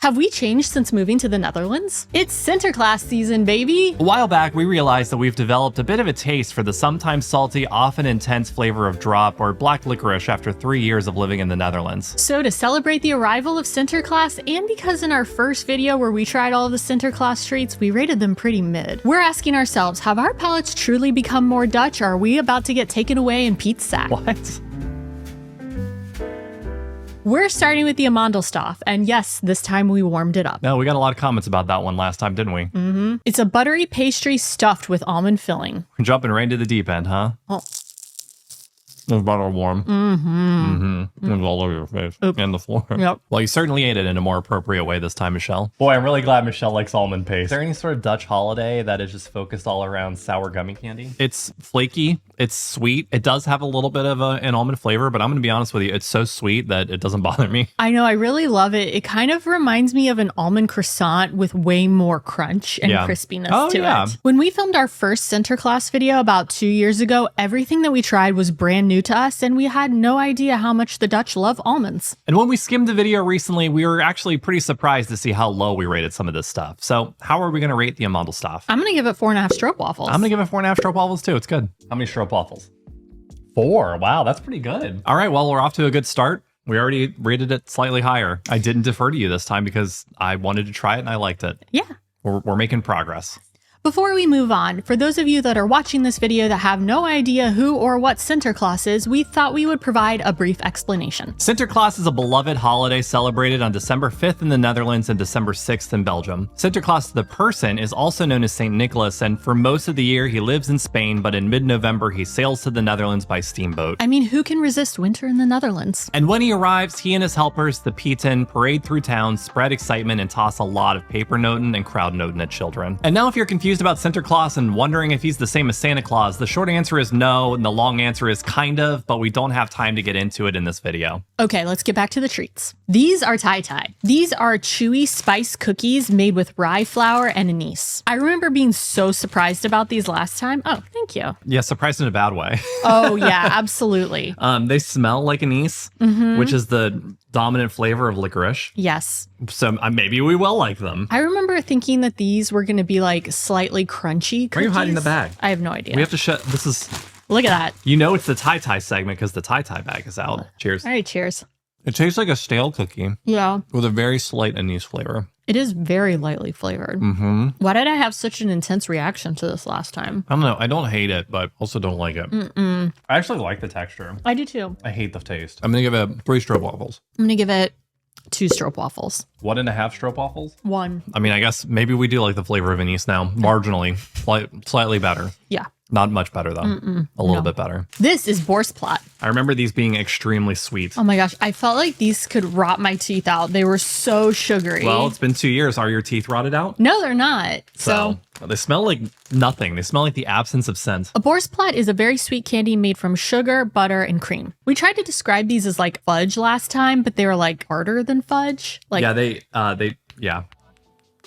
Have we changed since moving to the Netherlands? It's Sinterklaas season, baby! A while back, we realized that we've developed a bit of a taste for the sometimes salty, often intense flavor of drop or black licorice after 3 years of living in the Netherlands. So to celebrate the arrival of Sinterklaas, and because in our first video where we tried all of the Sinterklaas treats, we rated them pretty mid, we're asking ourselves, have our palates truly become more Dutch, or are we about to get taken away in Pete's sack? What? We're starting with the Amandelstaaf, and yes, this time we warmed it up. No, we got a lot of comments about that one last time, didn't we? Mm-hmm. It's a buttery pastry stuffed with almond filling. We're jumping right into the deep end, huh? Oh. The butter warm. Mm-hmm. It was all over your face and the floor. Yep. Well, you certainly ate it in a more appropriate way this time, Michelle. Boy, I'm really glad Michelle likes almond paste. Is there any sort of Dutch holiday that is just focused all around sour gummy candy? It's flaky. It's sweet. It does have a little bit of an almond flavor, but I'm going to be honest with you. It's so sweet that it doesn't bother me. I know. I really love it. It kind of reminds me of an almond croissant with way more crunch and crispiness to it. When we filmed our first Sinterklaas video about 2 years ago, everything that we tried was brand new to us, and we had no idea how much the Dutch love almonds. And when we skimmed the video recently, we were actually pretty surprised to see how low we rated some of this stuff. So how are we going to rate the Amandelstaaf? I'm going to give it 4.5 stroopwafels. I'm going to give it 4.5 stroopwafels too. It's good. How many stroopwafels? 4. Wow, that's pretty good. All right, well, we're off to a good start. We already rated it slightly higher. I didn't defer to you this time because I wanted to try it and I liked it. Yeah. We're making progress. Before we move on, for those of you that are watching this video that have no idea who or what Sinterklaas is, we thought we would provide a brief explanation. Sinterklaas is a beloved holiday celebrated on December 5th in the Netherlands and December 6th in Belgium. Sinterklaas the person is also known as Saint Nicholas, and for most of the year he lives in Spain, but in mid-November he sails to the Netherlands by steamboat. I mean, who can resist winter in the Netherlands? And when he arrives, he and his helpers, the Pieten, parade through town, spread excitement, and toss a lot of Pepernoten and Kruidnoten at children. And now if you're confused about Sinterklaas and wondering if he's the same as Santa Claus, the short answer is no, and the long answer is kind of, but we don't have time to get into it in this video. Okay, let's get back to the treats. These are Taai. These are chewy spice cookies made with rye flour and anise. I remember being so surprised about these last time. Oh, thank you. Yeah, surprised in a bad way. Oh yeah, absolutely. They smell like anise, which is the dominant flavor of licorice. Yes. So maybe we will like them. I remember thinking that these were going to be like slightly crunchy cookies. Why are you hiding the bag? I have no idea. We have to shut. This is. Look at that. You know it's the Taai segment because the Taai bag is out. Cheers. All right, cheers. It tastes like a stale cookie. Yeah. With a very slight anise flavor. It is very lightly flavored. Why did I have such an intense reaction to this last time? I don't know. I don't hate it, but also don't like it. I actually like the texture. I do too. I hate the taste. I'm going to give it 3 stroopwafels. I'm going to give it 2 stroopwafels. 1.5 stroopwafels? 1. I mean, I guess maybe we do like the flavor of anise now. Marginally. Slightly better. Yeah. Not much better, though. A little bit better. This is Borstplaat. I remember these being extremely sweet. Oh my gosh. I felt like these could rot my teeth out. They were so sugary. Well, it's been 2 years. Are your teeth rotted out? No, they're not. So they smell like nothing. They smell like the absence of scent. A Borstplaat is a very sweet candy made from sugar, butter, and cream. We tried to describe these as like fudge last time, but they were like harder than fudge. Like, yeah.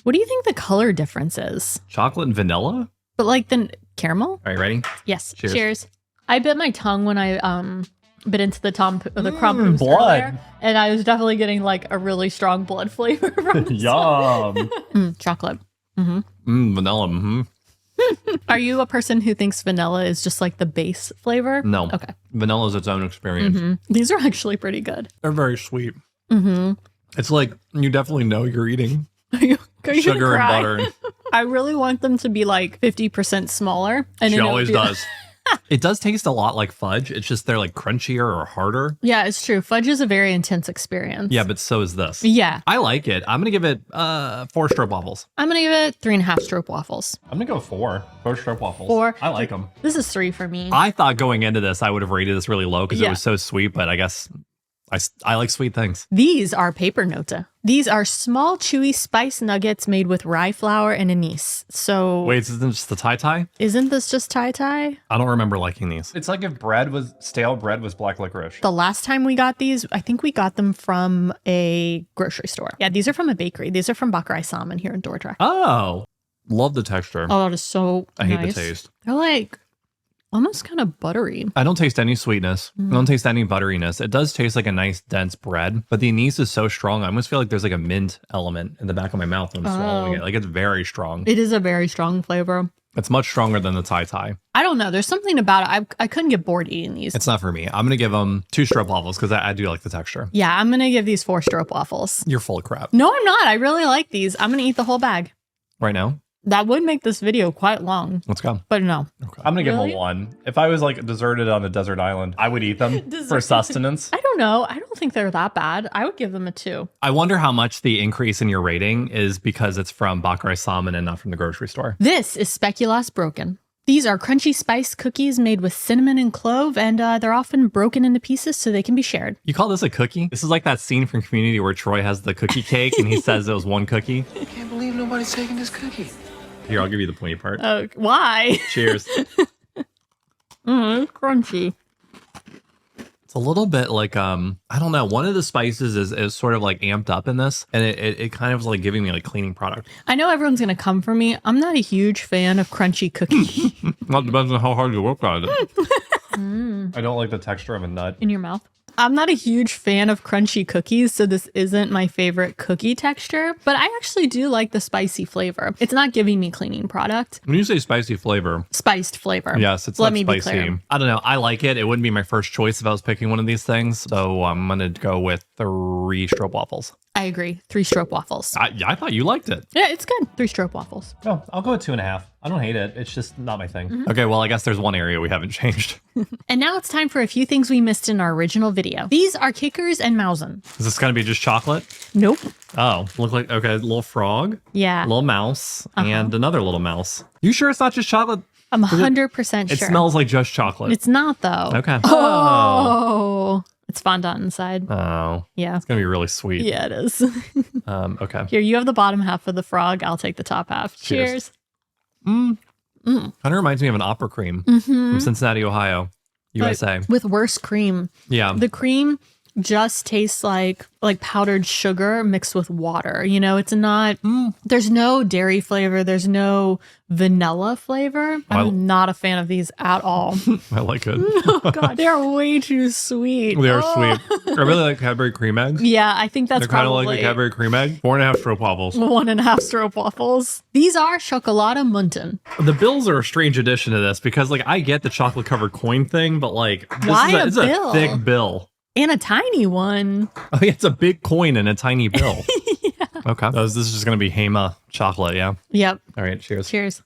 What do you think the color difference is? Chocolate and vanilla? But like the caramel? Are you ready? Yes. Cheers. Cheers. I bit my tongue when I bit into the crumb blood earlier, and I was definitely getting like a really strong blood flavor from this. Yum. Chocolate. Vanilla. Are you a person who thinks vanilla is just like the base flavor? No. Okay. Vanilla is its own experience. These are actually pretty good. They're very sweet. It's like you definitely know you're eating Are you sugar and butter. I really want them to be like 50% smaller. And She then always does. It does taste a lot like fudge. It's just they're like crunchier or harder. Yeah, it's true. Fudge is a very intense experience. Yeah, but so is this. Yeah. I like it. I'm going to give it 4 stroopwafels. I'm going to give it 3.5 stroopwafels. I'm going to go 4. 4 stroopwafels. 4. I like them. This is 3 for me. I thought going into this, I would have rated this really low because it was so sweet, but I guess I like sweet things. These are Pepernoten. These are small, chewy spice nuggets made with rye flour and anise. So wait, isn't this just the Taai? Isn't this just Taai? I don't remember liking these. It's like if stale bread was black licorice. The last time we got these, I think we got them from a grocery store. Yeah, these are from a bakery. These are from Bakkerij Salmon here in Dordrecht. Oh, love the texture. Oh, that is so I nice. hate the taste. They're like almost kind of buttery. I don't taste any sweetness. I don't taste any butteriness. It does taste like a nice dense bread, but the anise is so strong. I almost feel like there's like a mint element in the back of my mouth when I'm swallowing it. Like it's very strong. It is a very strong flavor. It's much stronger than the Taai. I don't know. There's something about it. I couldn't get bored eating these. It's not for me. I'm going to give them 2 stroopwafels because I do like the texture. Yeah, I'm going to give these 4 stroopwafels. You're full of crap. No, I'm not. I really like these. I'm going to eat the whole bag. Right now? That would make this video quite long. Let's go. But no. Okay. I'm going to give them 1. If I was like deserted on a desert island, I would eat them for sustenance. I don't know. I don't think they're that bad. I would give them a 2. I wonder how much the increase in your rating is because it's from Baccarat salmon and not from the grocery store. This is Speculaasbrokken. These are crunchy spice cookies made with cinnamon and clove, and they're often broken into pieces so they can be shared. You call this a cookie? This is like that scene from Community where Troy has the cookie cake and he says it was 1 cookie. I can't believe nobody's taking this cookie. Here, I'll give you the pointy part. Why? Cheers. It's crunchy. It's a little bit like, I don't know. One of the spices is sort of like amped up in this, and it kind of was like giving me like cleaning product. I know everyone's going to come for me. I'm not a huge fan of crunchy cookies. Well, it depends on how hard you work on it. I don't like the texture of a nut. In your mouth. I'm not a huge fan of crunchy cookies, so this isn't my favorite cookie texture, but I actually do like the spicy flavor. It's not giving me cleaning product. When you say spicy flavor. Spiced flavor. Yes, it's Let like me spicy. Be clear. I don't know. I like it. It wouldn't be my first choice if I was picking one of these things. So I'm going to go with 3 stroopwafels. I agree. 3 stroopwafels. I thought you liked it. Yeah, it's good. 3 stroopwafels. Oh, I'll go with 2.5. I don't hate it. It's just not my thing. Okay, well, I guess there's one area we haven't changed. And now it's time for a few things we missed in our original video. These are Kikkers and Mausen. Is this going to be just chocolate? Nope. Oh, look like, okay, a little frog, Yeah. a little mouse, and another little mouse. You sure it's not just chocolate? I'm 100% sure. It smells like just chocolate. It's not, though. Okay. Oh. It's fondant inside. Oh. Yeah. It's going to be really sweet. Yeah, it is. Okay. Here, you have the bottom half of the frog. I'll take the top half. Cheers. Kind of reminds me of an opera cream from Cincinnati, Ohio, USA. With worse cream. Yeah. The cream just tastes like powdered sugar mixed with water. You know, it's not, there's no dairy flavor. There's no vanilla flavor. I'm not a fan of these at all. I like it. Oh God, they are way too sweet. They are sweet. I really like Cadbury cream eggs. Yeah, I think that's They're kind of like the Cadbury cream egg. 4.5 stroopwafels. 1.5 stroopwafels. These are Chocolade munten. The bills are a strange addition to this because like I get the chocolate covered coin thing, but like this Why is a a bill? thick bill. And a tiny one. Oh yeah, it's a big coin and a tiny bill. Yeah. Okay. This is just gonna be Hema chocolate, yeah? Yep. All right, cheers. Cheers.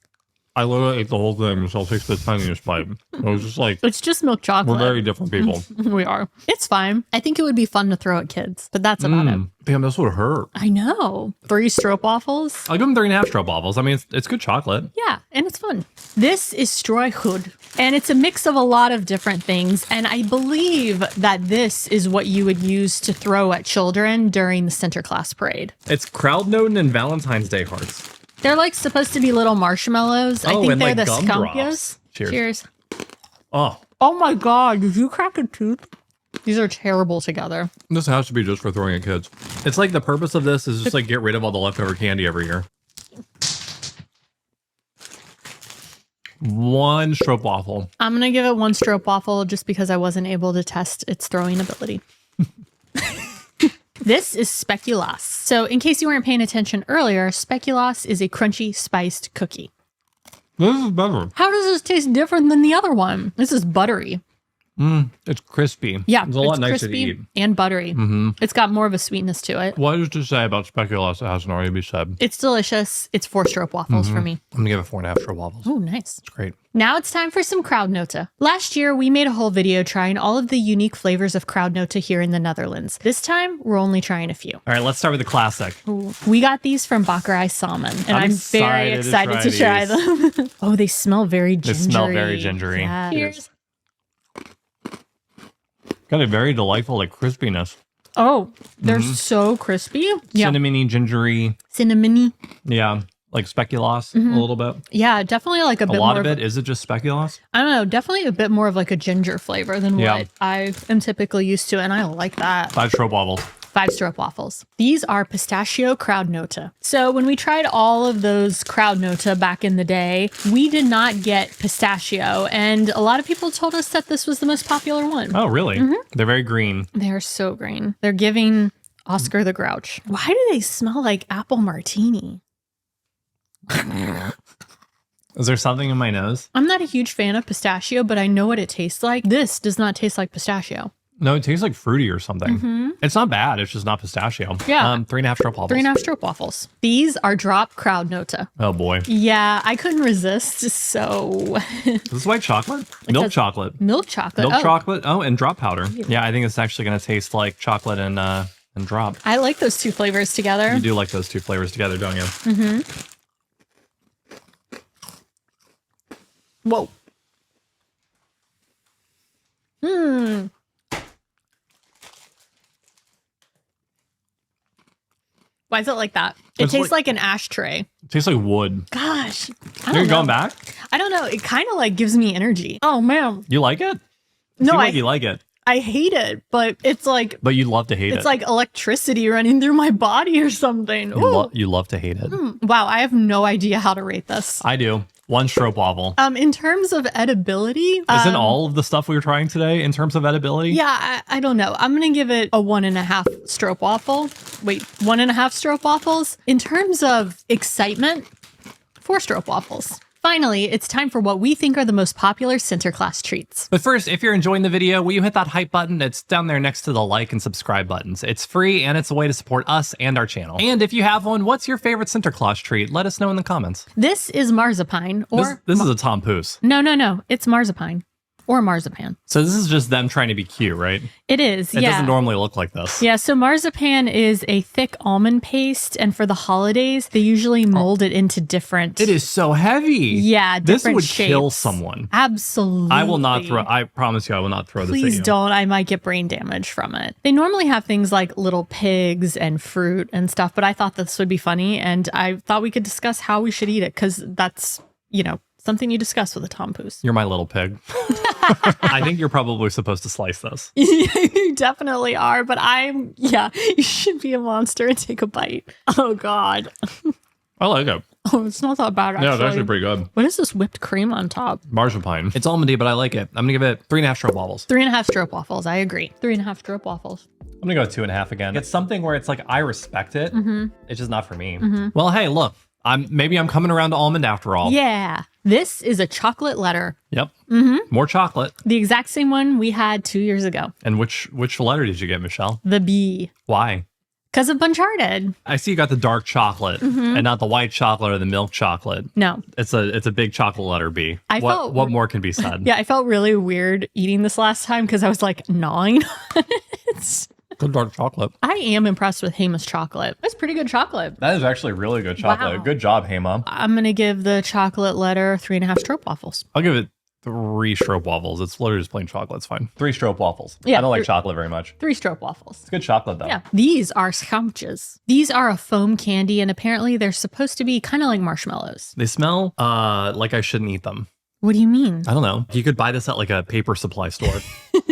I literally ate the whole thing, so I'll take the tiniest bite. It was just like, It's just milk chocolate. we're very different people. We are. It's fine. I think it would be fun to throw at kids, but that's about it. Damn, this would hurt. I know. 3 stroopwafels. I'll give them 3.5 stroopwafels. I mean, it's good chocolate. Yeah, and it's fun. This is Strooigoed, and it's a mix of a lot of different things, and I believe that this is what you would use to throw at children during the Sinterklaas parade. It's Kruidnoten and Valentine's Day hearts. They're like supposed to be little marshmallows. I think and, they're like, the gumdrops. Schuimpjes. Cheers. Oh, My God, did you crack a tooth? These are terrible together. this has to be just for throwing at kids. It's like the purpose of this is just like get rid of all the leftover candy every year. 1 stroopwafel. I'm going to give it 1 stroopwafel just because I wasn't able to test its throwing ability. This is Speculaas. So in case you weren't paying attention earlier, Speculaas is a crunchy spiced cookie. This is better. How does this taste different than the other one? This is buttery. It's crispy. Yeah, it's a lot nicer to crispy eat. and buttery. It's got more of a sweetness to it. What is to say about Speculaas that hasn't already been said? It's delicious. It's 4 stroopwafels for me. I'm gonna give it 4.5 stroopwafels. Oh, nice. It's great. Now it's time for some Kruidnoten. Last year, we made a whole video trying all of the unique flavors of Kruidnoten here in the Netherlands. This time, we're only trying a few. All right, let's start with the classic. Ooh. We got these from Baccarat salmon, and I'm very excited to try them. Oh, they smell very gingery. They smell very gingery. Yeah. Cheers. Got a very delightful like crispiness. Oh, they're so crispy. Yeah. Cinnamony, gingery. Cinnamony. Yeah. Like Speculaas a little bit. Yeah, definitely like a bit lot more of it. Is it just Speculaas? I don't know, definitely a bit more of like a ginger flavor than Yeah. what I am typically used to, and I like that. 5 stroopwafels. 5 stroopwafels. These are pistachio Kruidnoten. So when we tried all of those Kruidnoten back in the day, we did not get pistachio. And a lot of people told us that this was the most popular one. Oh, really? They're very green. They're so green. They're giving Oscar the Grouch. Why do they smell like apple martini? Is there something in my nose? I'm not a huge fan of pistachio, but I know what it tastes like. This does not taste like pistachio. No, it tastes like fruity or something. It's not bad. It's just not pistachio. Yeah. 3.5 stroopwafels. 3.5 stroopwafels. These are drop Kruidnoten. Oh, boy. Yeah, I couldn't resist, so... Is this white chocolate? Milk chocolate. Milk chocolate. Milk chocolate. Oh, and drop powder. Yeah, I think it's actually going to taste like chocolate and drop. I like those two flavors together. You do like those two flavors together, don't you? Whoa. Why is it like that? It tastes like an ashtray. It tastes like wood. Gosh. I You're don't know. going back? I don't know. It kind of like gives me energy. Oh, man. You like it? No, You like it. I hate it, but it's like... But you'd love to hate it. It's like electricity running through my body or something. You love to hate it. Wow, I have no idea how to rate this. I do. 1 stroopwafel. In terms of edibility... Isn't all of the stuff we were trying today in terms of edibility? Yeah, I don't know. I'm going to give it a 1.5 stroopwafel. Wait, 1.5 stroopwafels? In terms of excitement, 4 stroopwafels. Finally, it's time for what we think are the most popular Sinterklaas treats. But first, if you're enjoying the video, will you hit that hype button? It's down there next to the like and subscribe buttons. It's free and it's a way to support us and our channel. And if you have one, what's your favorite Sinterklaas treat? Let us know in the comments. This is marzipan or... This is a Tom Poos. No. It's marzipan or marzipan. So this is just them trying to be cute, right? It is, It doesn't normally look like this. Yeah, so marzipan is a thick almond paste, and for the holidays, they usually mold it into different... It is so heavy. Yeah, this different would shapes. Kill someone. Absolutely. I will not throw... I promise you, I will not throw this at you. Please don't. I might get brain damage from it. They normally have things like little pigs and fruit and stuff, but I thought this would be funny, and I thought we could discuss how we should eat it, because that's, something you discuss with a Tom Poos. You're my little pig. I think you're probably supposed to slice this. You definitely are, but you should be a monster and take a bite. Oh, God. I like it. Oh, it's not that bad, actually. Yeah, it's actually pretty good. What is this whipped cream on top? Marzipan. It's almondy, but I like it. I'm going to give it 3.5 stroopwafels. 3.5 stroopwafels. I agree. 3.5 stroopwafels. I'm going to go 2.5 again. It's something where it's like, I respect it. It's just not for me. Well, hey, look. Maybe I'm coming around to almond after all. Yeah. This is a chocolate letter. Yep. More chocolate. The exact same one we had 2 years ago. And which letter did you get, Michelle? The B. Why? Because of BUNCHARTED. I see you got the dark chocolate and not the white chocolate or the milk chocolate. No. It's a big chocolate letter B. What more can be said? Yeah, I felt really weird eating this last time because I was like gnawing on it. Good dark chocolate. I am impressed with Hama's chocolate. That's pretty good chocolate. That is actually really good chocolate. Wow. Good job, Hama. I'm going to give the chocolate letter 3.5 stroopwafels. I'll give it 3 stroopwafels. It's literally just plain chocolate. It's fine. 3 stroopwafels. Yeah, I don't like chocolate very much. 3 stroopwafels. It's good chocolate, though. Yeah. These are Schuimpjes. These are a foam candy, and apparently they're supposed to be kind of like marshmallows. They smell like I shouldn't eat them. What do you mean? I don't know. You could buy this at like a paper supply store.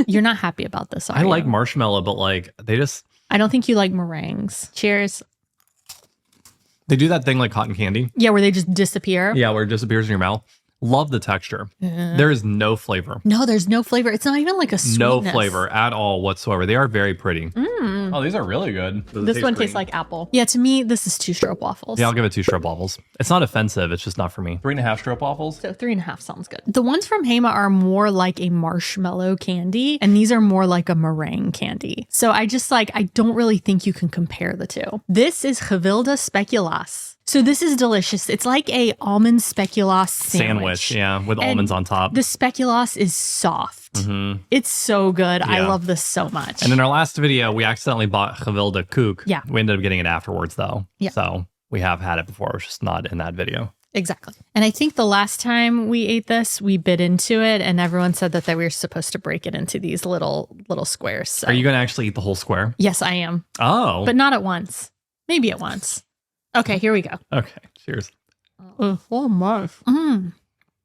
You're not happy about this, are I you? like marshmallow, but like they just... I don't think you like meringues. Cheers. They do that thing like cotton candy. Yeah, where they just disappear. Yeah, where it disappears in your mouth. Love the texture. There is no flavor. No, there's no flavor. It's not even like a sweetness. No flavor at all whatsoever. They are very pretty. Oh, these are really good. This one tastes like apple. Yeah, to me, this is 2 stroopwafels. Yeah, I'll give it 2 stroopwafels. It's not offensive. It's just not for me. 3.5 stroopwafels. So 3.5 sounds good. The ones from Hama are more like a marshmallow candy, and these are more like a meringue candy. So I don't really think you can compare the two. This is Gevulde Speculaas. So this is delicious. It's like a almond Speculaas sandwich. Yeah, with almonds on top. The Speculaas is soft. It's so good. I love this so much. And in our last video, we accidentally bought Gevulde koek. Yeah. We ended up getting it afterwards, though. Yeah. So we have had it before. It's just not in that video. Exactly. And I think the last time we ate this, we bit into it, and everyone said that we were supposed to break it into these little squares. So. Are you going to actually eat the whole square? Yes, I am. Oh. But not at once. Maybe at once. Okay, here we go. Okay, cheers. Oh my.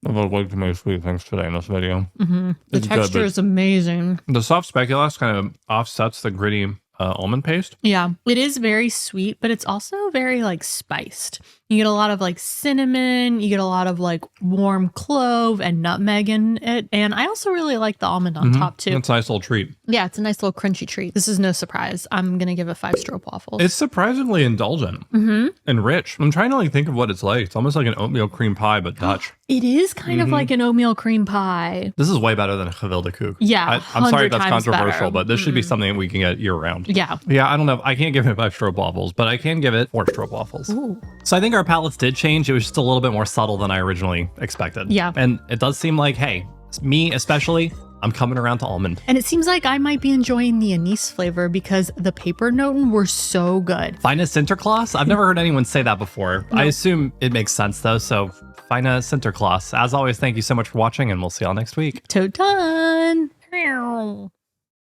I've had way too many sweet things today in this video. The texture is amazing. The soft Speculaas kind of offsets the gritty almond paste. Yeah, it is very sweet, but it's also very like spiced. You get a lot of like cinnamon, you get a lot of like warm clove and nutmeg in it. And I also really like the almond on top too. It's a nice little treat. Yeah, it's a nice little crunchy treat. This is no surprise. I'm going to give it 5 stroopwafels. It's surprisingly indulgent and rich. I'm trying to like think of what it's like. It's almost like an oatmeal cream pie, but Dutch. It is kind of like an oatmeal cream pie. This is way better than a Gevulde koek. Yeah, I'm sorry if that's 100 times controversial, better. but this should be something that we can get year round. Yeah. Yeah, I don't know. I can't give it 5 stroopwafels, but I can give it 4 stroopwafels. Ooh. So I think our palates did change. It was just a little bit more subtle than I originally expected. Yeah. And it does seem like, hey, me especially, I'm coming around to almond. And it seems like I might be enjoying the anise flavor because the Pepernoten were so good. Find a Sinterklaas? I've never heard anyone say that before. I assume it makes sense though, so find a Sinterklaas. As always, thank you so much for watching, and we'll see y'all next week. Toad done.